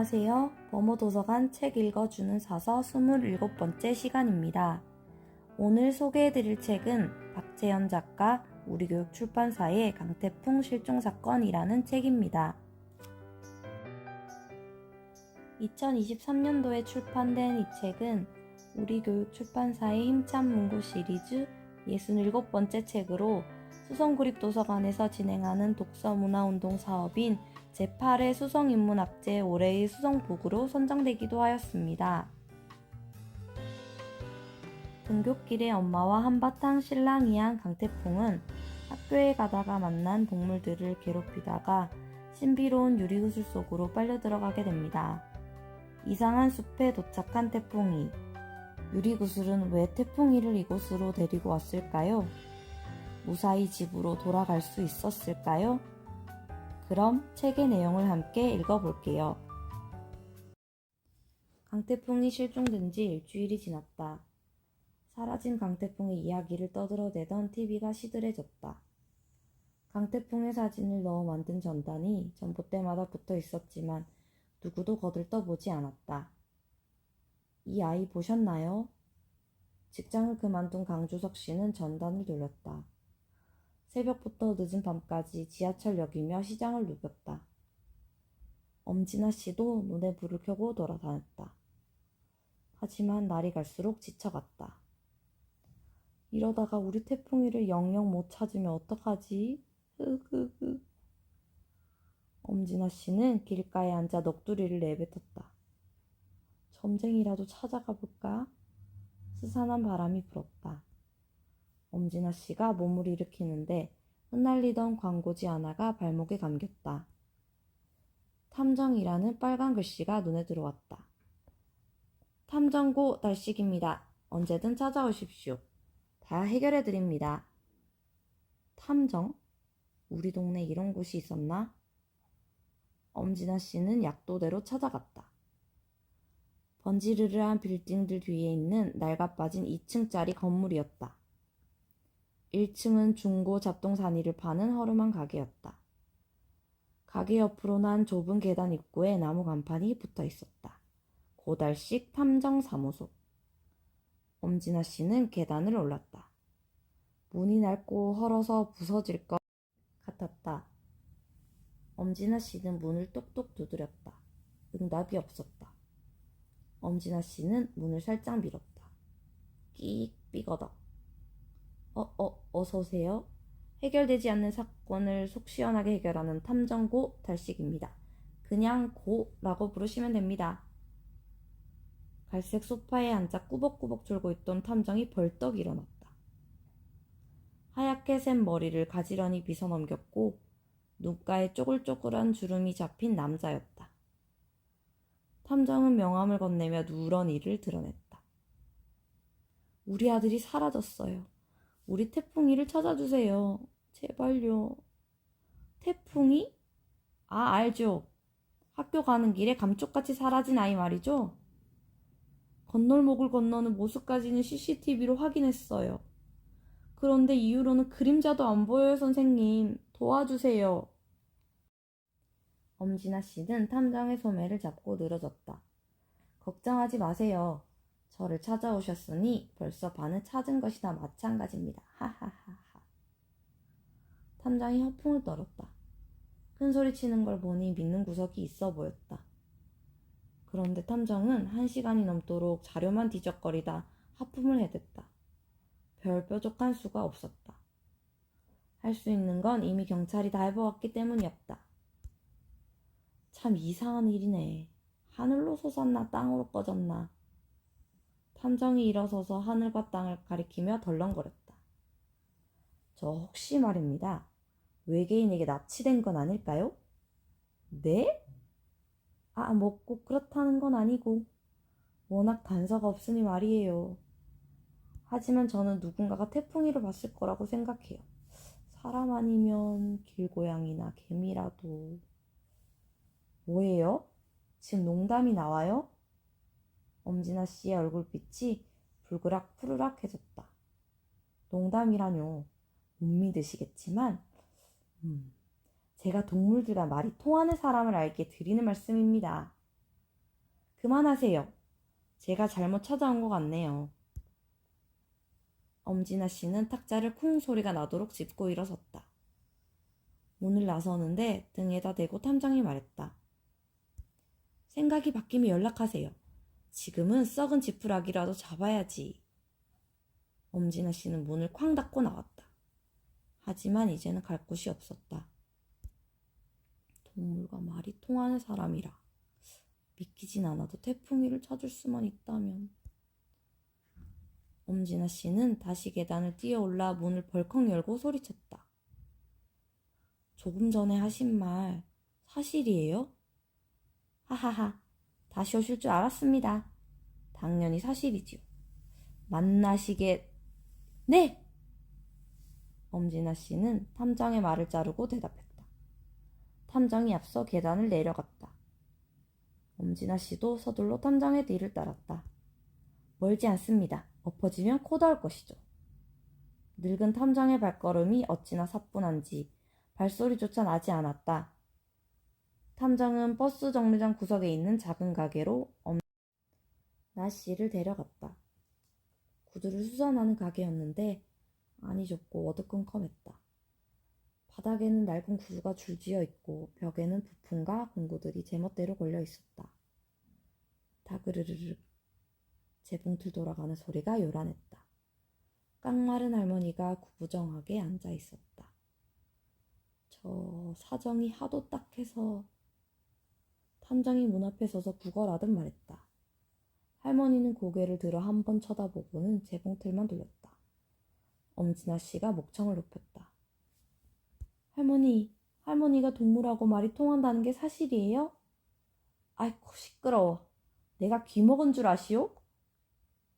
안녕하세요. 범어도서관 책 읽어주는 사서 27번째 시간입니다. 오늘 소개해드릴 책은 박재현 작가 우리교육출판사의 강태풍 실종사건이라는 책입니다. 2023년도에 출판된 이 책은 우리교육출판사의 힘찬 문고 시리즈 67번째 책으로 수성구립도서관에서 진행하는 독서문화운동 사업인 제8회 수성인문학제 올해의 수성북으로 선정되기도 하였습니다. 등굣길에 엄마와 한바탕 실랑이한 강태풍은 학교에 가다가 만난 동물들을 괴롭히다가 신비로운 유리구슬 속으로 빨려 들어가게 됩니다. 이상한 숲에 도착한 태풍이. 유리구슬은 왜 태풍이를 이곳으로 데리고 왔을까요? 무사히 집으로 돌아갈 수 있었을까요? 그럼 책의 내용을 함께 읽어볼게요. 강태풍이 실종된 지 일주일이 지났다. 사라진 강태풍의 이야기를 떠들어대던 TV가 시들해졌다. 강태풍의 사진을 넣어 만든 전단이 전봇대마다 붙어 있었지만 누구도 거들떠보지 않았다. 이 아이 보셨나요? 직장을 그만둔 강주석 씨는 전단을 돌렸다. 새벽부터 늦은 밤까지 지하철역이며 시장을 누볐다. 엄진아 씨도 눈에 불을 켜고 돌아다녔다. 하지만 날이 갈수록 지쳐갔다. 이러다가 우리 태풍이를 영영 못 찾으면 어떡하지? 흐흐흐. 엄진아 씨는 길가에 앉아 넋두리를 내뱉었다. 점쟁이라도 찾아가 볼까? 스산한 바람이 불었다. 엄진아 씨가 몸을 일으키는데 흩날리던 광고지 하나가 발목에 감겼다. 탐정이라는 빨간 글씨가 눈에 들어왔다. 탐정고 달식입니다. 언제든 찾아오십시오. 다 해결해드립니다. 탐정? 우리 동네 이런 곳이 있었나? 엄진아 씨는 약도대로 찾아갔다. 번지르르한 빌딩들 뒤에 있는 낡아빠진 2층짜리 건물이었다. 1층은 중고 잡동사니를 파는 허름한 가게였다. 가게 옆으로 난 좁은 계단 입구에 나무 간판이 붙어 있었다. 고달식 탐정사무소. 엄진아 씨는 계단을 올랐다. 문이 낡고 헐어서 부서질 것 같았다. 엄진아 씨는 문을 똑똑 두드렸다. 응답이 없었다. 엄진아 씨는 문을 살짝 밀었다. 끼익 삐거덕. 어서 오세요. 해결되지 않는 사건을 속 시원하게 해결하는 탐정고 달식입니다. 그냥 고라고 부르시면 됩니다. 갈색 소파에 앉아 꾸벅꾸벅 졸고 있던 탐정이 벌떡 일어났다. 하얗게 샌 머리를 가지런히 빗어넘겼고 눈가에 쪼글쪼글한 주름이 잡힌 남자였다. 탐정은 명함을 건네며 누런 이를 드러냈다. 우리 아들이 사라졌어요. 우리 태풍이를 찾아주세요. 제발요. 태풍이? 알죠. 학교 가는 길에 감쪽같이 사라진 아이 말이죠. 건널목을 건너는 모습까지는 CCTV로 확인했어요. 그런데 이후로는 그림자도 안 보여요, 선생님. 도와주세요. 엄진아 씨는 탐정의 소매를 잡고 늘어졌다. 걱정하지 마세요. 저를 찾아오셨으니 벌써 반은 찾은 것이나 마찬가지입니다. 하하하하. 탐정이 허풍을 떨었다. 큰소리 치는 걸 보니 믿는 구석이 있어 보였다. 그런데 탐정은 1시간이 넘도록 자료만 뒤적거리다 하품을 해댔다. 별 뾰족한 수가 없었다. 할 수 있는 건 이미 경찰이 다 해보았기 때문이었다. 참 이상한 일이네. 하늘로 솟았나 땅으로 꺼졌나. 탐정이 일어서서 하늘과 땅을 가리키며 덜렁거렸다. 저 혹시 말입니다. 외계인에게 납치된 건 아닐까요? 네? 뭐 꼭 그렇다는 건 아니고 워낙 단서가 없으니 말이에요. 하지만 저는 누군가가 태풍이를 봤을 거라고 생각해요. 사람 아니면 길고양이나 개미라도. 뭐예요? 지금 농담이 나와요? 엄진아 씨의 얼굴빛이 불그락 푸르락해졌다. 농담이라뇨. 못 믿으시겠지만 제가 동물들과 말이 통하는 사람을 알게 드리는 말씀입니다. 그만하세요. 제가 잘못 찾아온 것 같네요. 엄진아 씨는 탁자를 쿵 소리가 나도록 짚고 일어섰다. 문을 나서는데 등에다 대고 탐정이 말했다. 생각이 바뀌면 연락하세요. 지금은 썩은 지푸라기라도 잡아야지. 엄진아 씨는 문을 쾅 닫고 나왔다. 하지만 이제는 갈 곳이 없었다. 동물과 말이 통하는 사람이라. 믿기진 않아도 태풍이를 찾을 수만 있다면. 엄진아 씨는 다시 계단을 뛰어올라 문을 벌컥 열고 소리쳤다. 조금 전에 하신 말 사실이에요? 하하하, 다시 오실 줄 알았습니다. 당연히 사실이지요. 만나시게... 네! 엄진아 씨는 탐정의 말을 자르고 대답했다. 탐정이 앞서 계단을 내려갔다. 엄진아 씨도 서둘러 탐정의 뒤를 따랐다. 멀지 않습니다. 엎어지면 코 닿을 것이죠. 늙은 탐정의 발걸음이 어찌나 사뿐한지 발소리조차 나지 않았다. 탐정은 버스 정류장 구석에 있는 작은 가게로 엄진아 씨를 데려갔다. 구두를 수선하는 가게였는데 안이 좁고 어두컴컴했다. 바닥에는 낡은 구두가 줄지어 있고 벽에는 부품과 공구들이 제멋대로 걸려 있었다. 다그르르륵 재봉틀 돌아가는 소리가 요란했다. 깡마른 할머니가 구부정하게 앉아 있었다. 저 사정이 하도 딱해서. 탐정이 문 앞에 서서 구걸하듯 말했다. 할머니는 고개를 들어 한 번 쳐다보고는 재봉틀만 돌렸다. 엄진아 씨가 목청을 높였다. 할머니가 동물하고 말이 통한다는 게 사실이에요? 아이고 시끄러워. 내가 귀 먹은 줄 아시오?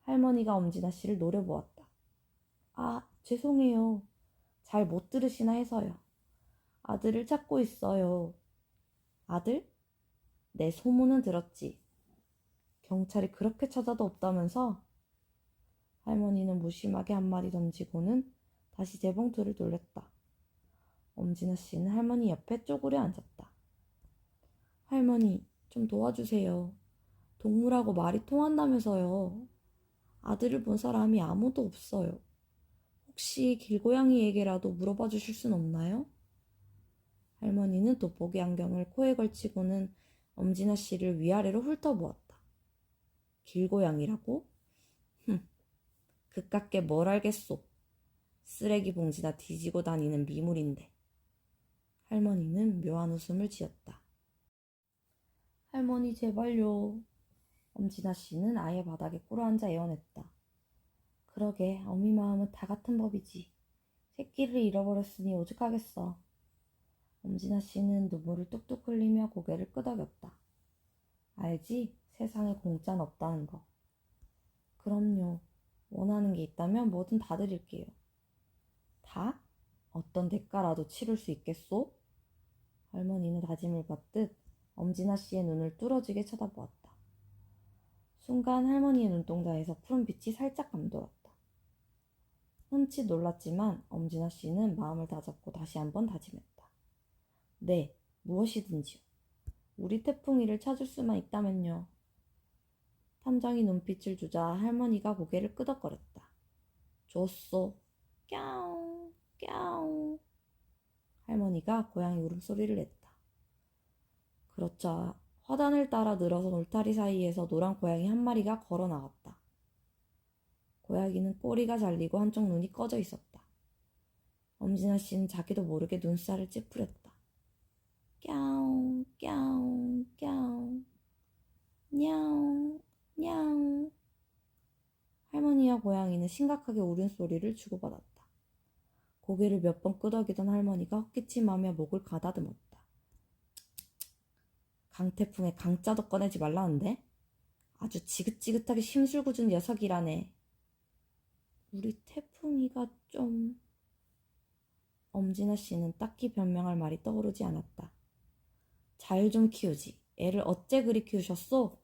할머니가 엄진아 씨를 노려보았다. 아, 죄송해요. 잘 못 들으시나 해서요. 아들을 찾고 있어요. 아들? 내 소문은 들었지. 경찰이 그렇게 찾아도 없다면서? 할머니는 무심하게 한마디 던지고는 다시 재봉틀을 돌렸다. 엄진아 씨는 할머니 옆에 쪼그려 앉았다. 할머니, 좀 도와주세요. 동물하고 말이 통한다면서요. 아들을 본 사람이 아무도 없어요. 혹시 길고양이에게라도 물어봐 주실 순 없나요? 할머니는 돋보기 안경을 코에 걸치고는 엄진아 씨를 위아래로 훑어보았다. 길고양이라고? 그깟게 뭘 알겠소. 쓰레기 봉지나 뒤지고 다니는 미물인데. 할머니는 묘한 웃음을 지었다. 할머니 제발요. 엄진아 씨는 아예 바닥에 꿇어앉아 애원했다. 그러게 어미 마음은 다 같은 법이지. 새끼를 잃어버렸으니 오죽하겠어. 엄진아 씨는 눈물을 뚝뚝 흘리며 고개를 끄덕였다. 알지? 세상에 공짜는 없다는 거. 그럼요. 원하는 게 있다면 뭐든 다 드릴게요. 다? 어떤 대가라도 치를 수 있겠소? 할머니는 다짐을 받듯 엄진아 씨의 눈을 뚫어지게 쳐다보았다. 순간 할머니의 눈동자에서 푸른빛이 살짝 감돌았다. 흠칫 놀랐지만 엄진아 씨는 마음을 다잡고 다시 한번 다짐했다. 네, 무엇이든지요. 우리 태풍이를 찾을 수만 있다면요. 탐정이 눈빛을 주자 할머니가 고개를 끄덕거렸다. 줬소. 꺄옹 꺄옹. 할머니가 고양이 울음소리를 냈다. 그렇자 화단을 따라 늘어선 울타리 사이에서 노란 고양이 한 마리가 걸어 나왔다. 고양이는 꼬리가 잘리고 한쪽 눈이 꺼져 있었다. 엄진아 씨는 자기도 모르게 눈살을 찌푸렸다. 꺄옹 꺄옹 꺄옹. 냐옹 냐옹. 할머니와 고양이는 심각하게 울음소리를 주고받았다. 고개를 몇 번 끄덕이던 할머니가 헛기침하며 목을 가다듬었다. 강태풍에 강짜도 꺼내지 말라는데? 아주 지긋지긋하게 심술궂은 녀석이라네. 우리 태풍이가 좀... 엄진아 씨는 딱히 변명할 말이 떠오르지 않았다. 잘 좀 키우지. 애를 어째 그리 키우셨소?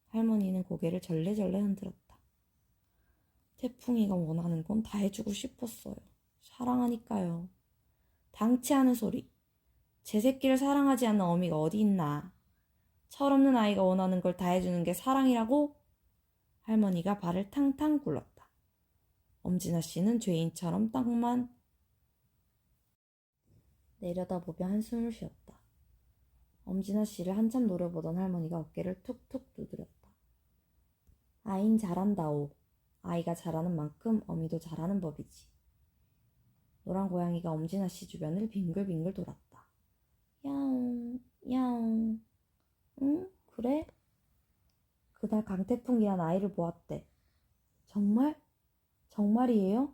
할머니는 고개를 절레절레 흔들었다. 태풍이가 원하는 건 다 해주고 싶었어요. 사랑하니까요. 당치하는 소리. 제 새끼를 사랑하지 않는 어미가 어디 있나. 철없는 아이가 원하는 걸 다 해주는 게 사랑이라고? 할머니가 발을 탕탕 굴렀다. 엄진아 씨는 죄인처럼 땅만 내려다보며 한숨을 쉬었다. 엄진아 씨를 한참 노려보던 할머니가 어깨를 툭툭 두드렸다. 아인 잘한다오. 아이가 잘하는 만큼 어미도 잘하는 법이지. 노란 고양이가 엄진아 씨 주변을 빙글빙글 돌았다. 야옹, 야옹. 응? 그래? 그날 강태풍이란 아이를 보았대. 정말? 정말이에요?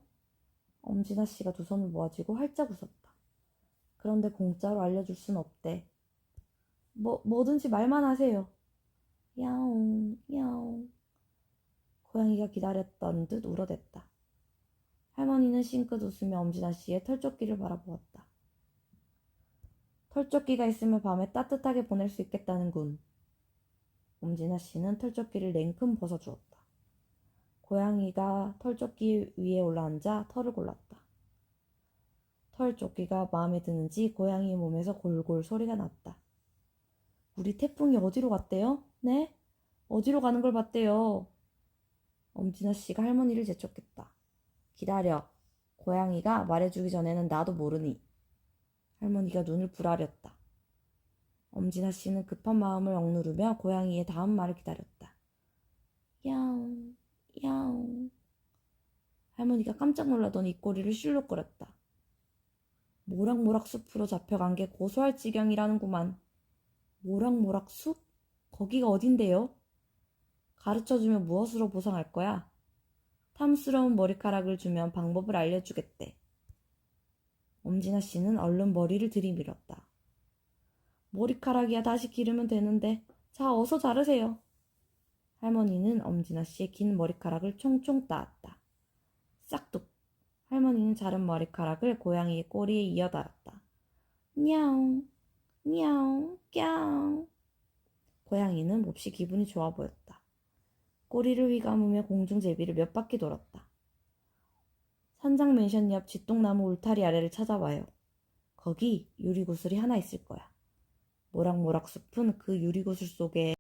엄진아 씨가 두 손을 모아쥐고 활짝 웃었다. 그런데 공짜로 알려줄 순 없대. 뭐든지 말만 하세요. 야옹, 야옹. 고양이가 기다렸던 듯 울어댔다. 할머니는 싱긋 웃으며 엄진아 씨의 털조끼를 바라보았다. 털조끼가 있으면 밤에 따뜻하게 보낼 수 있겠다는군. 엄진아 씨는 털조끼를 냉큼 벗어주었다. 고양이가 털조끼 위에 올라앉아 털을 골랐다. 털조끼가 마음에 드는지 고양이 몸에서 골골 소리가 났다. 우리 태풍이 어디로 갔대요? 네? 어디로 가는 걸 봤대요? 엄진아 씨가 할머니를 재촉했다. 기다려. 고양이가 말해주기 전에는 나도 모르니. 할머니가 눈을 부라렸다. 엄진아 씨는 급한 마음을 억누르며 고양이의 다음 말을 기다렸다. 야옹, 야옹. 할머니가 깜짝 놀라더니 입꼬리를 실룩거렸다. 모락모락 숲으로 잡혀간 게 고소할 지경이라는구만. 모락모락 숲? 거기가 어딘데요? 가르쳐주면 무엇으로 보상할 거야? 탐스러운 머리카락을 주면 방법을 알려주겠대. 엄진아 씨는 얼른 머리를 들이밀었다. 머리카락이야 다시 기르면 되는데. 자, 어서 자르세요. 할머니는 엄진아 씨의 긴 머리카락을 총총 따았다. 싹둑. 할머니는 자른 머리카락을 고양이의 꼬리에 이어달았다. 냐옹, 냐옹, 꺄옹. 고양이는 몹시 기분이 좋아 보였다. 꼬리를 휘감으며 공중제비를 몇 바퀴 돌았다. 산장 맨션 옆 쥐똥나무 울타리 아래를 찾아봐요. 거기 유리구슬이 하나 있을 거야. 모락모락 숲은 그 유리구슬 속에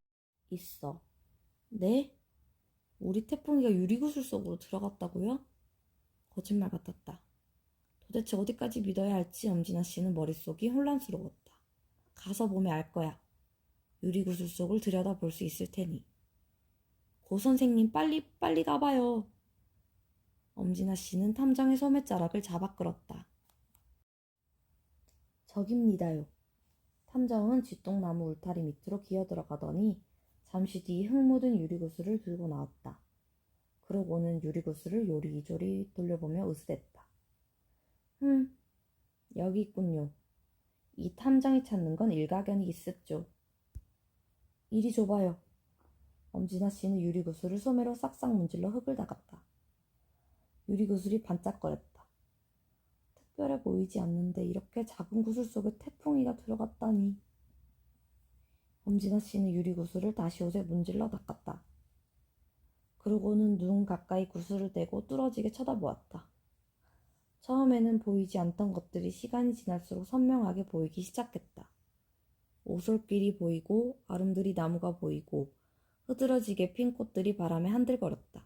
있어. 네? 우리 태풍이가 유리구슬 속으로 들어갔다고요? 거짓말 같았다. 도대체 어디까지 믿어야 할지 엄진아 씨는 머릿속이 혼란스러웠다. 가서 보면 알 거야. 유리구슬 속을 들여다볼 수 있을 테니. 고 선생님 빨리 가봐요. 엄진아 씨는 탐정의 소매자락을 잡아 끌었다. 저깁니다요. 탐정은 쥐똥나무 울타리 밑으로 기어들어가더니 잠시 뒤 흙 묻은 유리구슬을 들고 나왔다. 그러고는 유리구슬을 요리조리 돌려보며 으스댔다. 여기 있군요. 이 탐정이 찾는 건 일가견이 있었죠. 이리 줘봐요. 엄진아 씨는 유리구슬을 소매로 싹싹 문질러 흙을 닦았다. 유리구슬이 반짝거렸다. 특별해 보이지 않는데 이렇게 작은 구슬 속에 태풍이가 들어갔다니. 엄진아 씨는 유리구슬을 다시 옷에 문질러 닦았다. 그러고는 눈 가까이 구슬을 대고 뚫어지게 쳐다보았다. 처음에는 보이지 않던 것들이 시간이 지날수록 선명하게 보이기 시작했다. 오솔길이 보이고 아름드리 나무가 보이고 흐드러지게 핀 꽃들이 바람에 한들거렸다.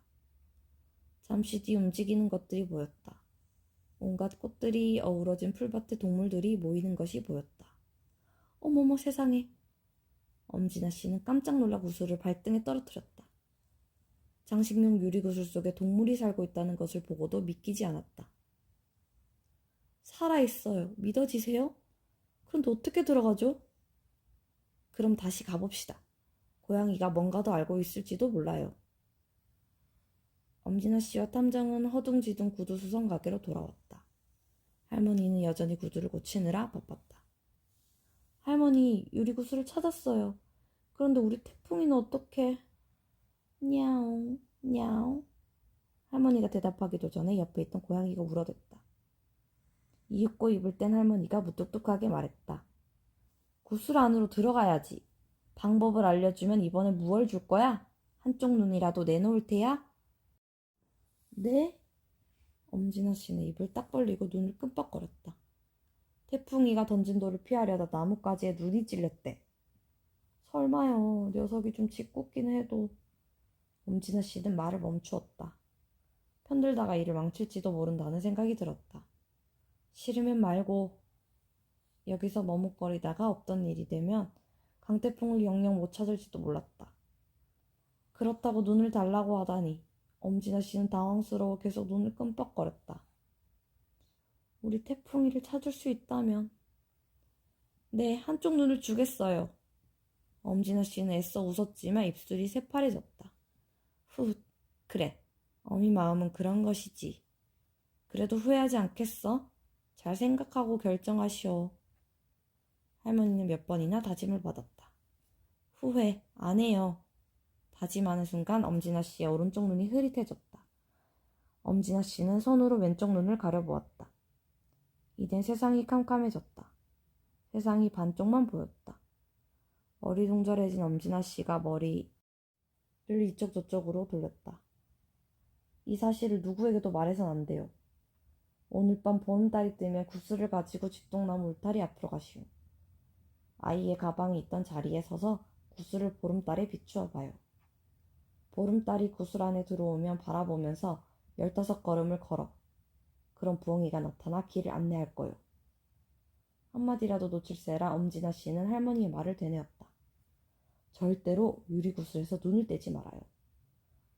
잠시 뒤 움직이는 것들이 보였다. 온갖 꽃들이 어우러진 풀밭에 동물들이 모이는 것이 보였다. 어머머 세상에. 엄진아 씨는 깜짝 놀라 구슬을 발등에 떨어뜨렸다. 장식용 유리구슬 속에 동물이 살고 있다는 것을 보고도 믿기지 않았다. 살아있어요. 믿어지세요? 그런데 어떻게 들어가죠? 그럼 다시 가봅시다. 고양이가 뭔가 더 알고 있을지도 몰라요. 엄진아 씨와 탐정은 허둥지둥 구두 수선 가게로 돌아왔다. 할머니는 여전히 구두를 고치느라 바빴다. 할머니, 유리구슬을 찾았어요. 그런데 우리 태풍이는 어떡해? 냐옹, 냐옹. 할머니가 대답하기도 전에 옆에 있던 고양이가 울어댔다. 이윽고 입을 뗀 할머니가 무뚝뚝하게 말했다. 구슬 안으로 들어가야지. 방법을 알려주면 이번에 무얼 줄 거야? 한쪽 눈이라도 내놓을 테야? 네? 엄진아 씨는 입을 딱 벌리고 눈을 끔뻑거렸다. 태풍이가 던진 돌을 피하려다 나뭇가지에 눈이 찔렸대. 설마요. 녀석이 좀 짓궂긴 해도. 엄진아 씨는 말을 멈추었다. 편들다가 일을 망칠지도 모른다는 생각이 들었다. 싫으면 말고. 여기서 머뭇거리다가 없던 일이 되면 강태풍을 영영 못 찾을지도 몰랐다. 그렇다고 눈을 달라고 하다니. 엄진아 씨는 당황스러워 계속 눈을 끔뻑거렸다. 우리 태풍이를 찾을 수 있다면. 네, 한쪽 눈을 주겠어요. 엄진아 씨는 애써 웃었지만 입술이 새파래졌다. 후, 그래. 어미 마음은 그런 것이지. 그래도 후회하지 않겠어? 잘 생각하고 결정하시오. 할머니는 몇 번이나 다짐을 받았다. 후회 안 해요. 다짐하는 순간 엄진아 씨의 오른쪽 눈이 흐릿해졌다. 엄진아 씨는 손으로 왼쪽 눈을 가려보았다. 이젠 세상이 캄캄해졌다. 세상이 반쪽만 보였다. 어리둥절해진 엄진아 씨가 머리를 이쪽 저쪽으로 돌렸다. 이 사실을 누구에게도 말해선 안 돼요. 오늘 밤 보름달이 뜨면 구슬을 가지고 집동나무 울타리 앞으로 가시오. 아이의 가방이 있던 자리에 서서 구슬을 보름달에 비추어 봐요. 보름달이 구슬 안에 들어오면 바라보면서 15걸음을 걸어. 그럼 부엉이가 나타나 길을 안내할 거요. 한마디라도 놓칠세라 엄진아 씨는 할머니의 말을 되뇌었다. 절대로 유리구슬에서 눈을 떼지 말아요.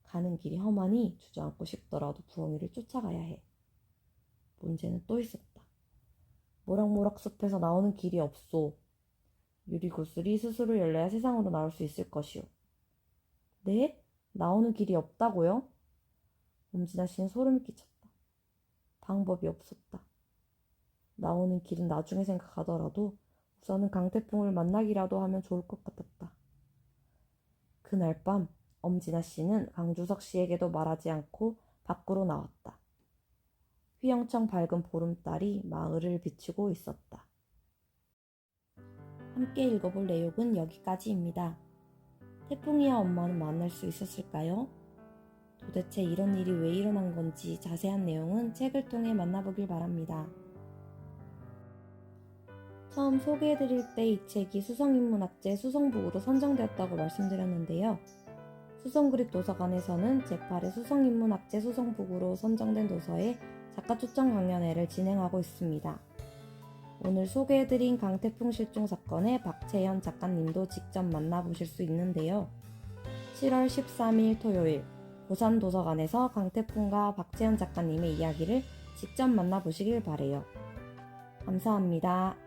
가는 길이 험하니 주저앉고 싶더라도 부엉이를 쫓아가야 해. 문제는 또 있었다. 모락모락 숲에서 나오는 길이 없소. 유리구슬이 스스로 열려야 세상으로 나올 수 있을 것이오. 네? 나오는 길이 없다고요? 엄진아 씨는 소름이 끼쳤다. 방법이 없었다. 나오는 길은 나중에 생각하더라도 우선은 강태풍을 만나기라도 하면 좋을 것 같았다. 그날 밤 엄진아 씨는 강주석 씨에게도 말하지 않고 밖으로 나왔다. 휘영청 밝은 보름달이 마을을 비추고 있었다. 함께 읽어볼 내용은 여기까지입니다. 태풍이와 엄마는 만날 수 있었을까요? 도대체 이런 일이 왜 일어난 건지 자세한 내용은 책을 통해 만나보길 바랍니다. 처음 소개해드릴 때 이 책이 수성인문학제 수성북으로 선정되었다고 말씀드렸는데요. 수성구립도서관에서는 제8회 수성인문학제 수성북으로 선정된 도서에 작가 초청 강연회를 진행하고 있습니다. 오늘 소개해드린 강태풍 실종 사건의 박채연 작가님도 직접 만나보실 수 있는데요. 7월 13일 토요일 고산도서관에서 강태풍과 박채연 작가님의 이야기를 직접 만나보시길 바래요. 감사합니다.